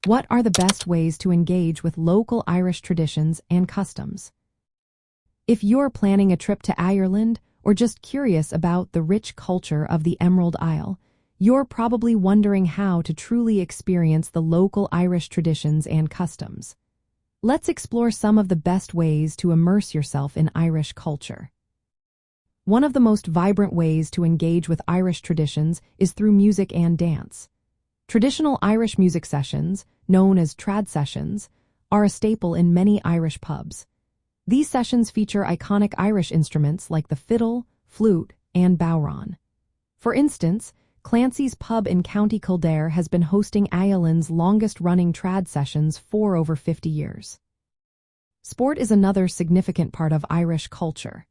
What are the best ways to engage with local Irish traditions and customs? If you're planning a trip to Ireland or just curious about the rich culture of the Emerald Isle, you're probably wondering how to truly experience the local Irish traditions and customs. Let's explore some of the best ways to immerse yourself in Irish culture. One of the most vibrant ways to engage with Irish traditions is through music and dance. Traditional Irish music sessions, known as trad sessions, are a staple in many Irish pubs. These sessions feature iconic Irish instruments like the fiddle, flute, and bodhrán. For instance, Clancy's pub in County Kildare has been hosting Ireland's longest-running trad sessions for over 50 years. Sport is another significant part of Irish culture.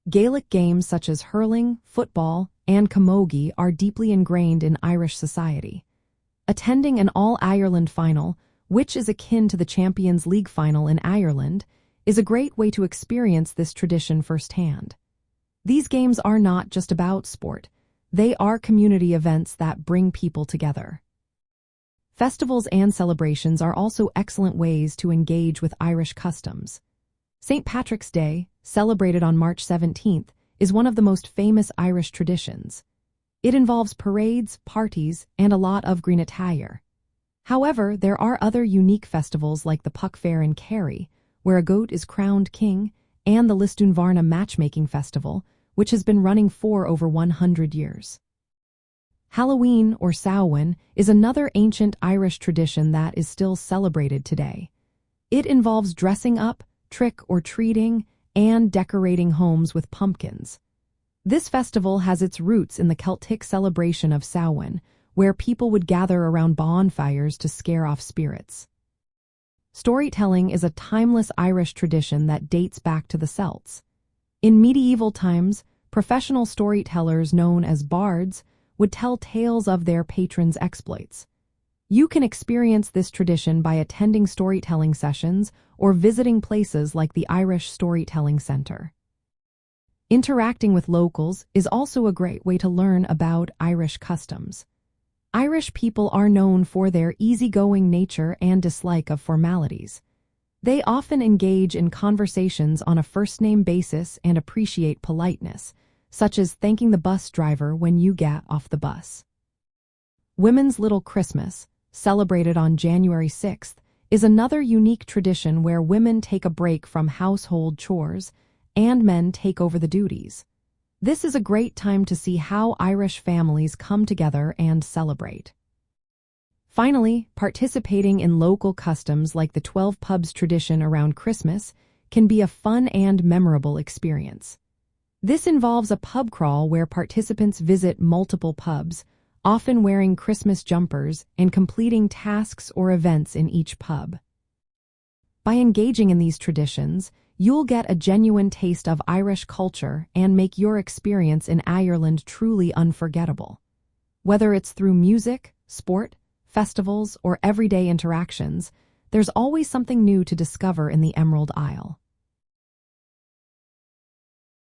Gaelic games such as hurling, football, and camogie are deeply ingrained in Irish society. Attending an All-Ireland final, which is akin to the Champions League final in Ireland, is a great way to experience this tradition firsthand. These games are not just about sport. They are community events that bring people together. Festivals and celebrations are also excellent ways to engage with Irish customs. St. Patrick's Day, celebrated on March 17th, is one of the most famous Irish traditions. It involves parades, parties, and a lot of green attire. However, there are other unique festivals like the Puck Fair in Kerry, where a goat is crowned king, and the Lisdoonvarna Matchmaking Festival, which has been running for over 100 years. Halloween, or Samhain, is another ancient Irish tradition that is still celebrated today. It involves dressing up, trick-or-treating, and decorating homes with pumpkins. This festival has its roots in the Celtic celebration of Samhain, where people would gather around bonfires to scare off spirits. Storytelling is a timeless Irish tradition that dates back to the Celts. In medieval times, professional storytellers known as bards would tell tales of their patrons' exploits. You can experience this tradition by attending storytelling sessions or visiting places like the Irish Storytelling Centre. Interacting with locals is also a great way to learn about Irish customs. Irish people are known for their easygoing nature and dislike of formalities. They often engage in conversations on a first-name basis and appreciate politeness, such as thanking the bus driver when you get off the bus. Women's Little Christmas, celebrated on January 6th, is another unique tradition where women take a break from household chores and men take over the duties. This is a great time to see how Irish families come together and celebrate. Finally, participating in local customs like the 12 pubs tradition around Christmas can be a fun and memorable experience. This involves a pub crawl where participants visit multiple pubs, often wearing Christmas jumpers and completing tasks or events in each pub. By engaging in these traditions, you'll get a genuine taste of Irish culture and make your experience in Ireland truly unforgettable. Whether it's through music, sport, festivals, or everyday interactions, there's always something new to discover in the Emerald Isle.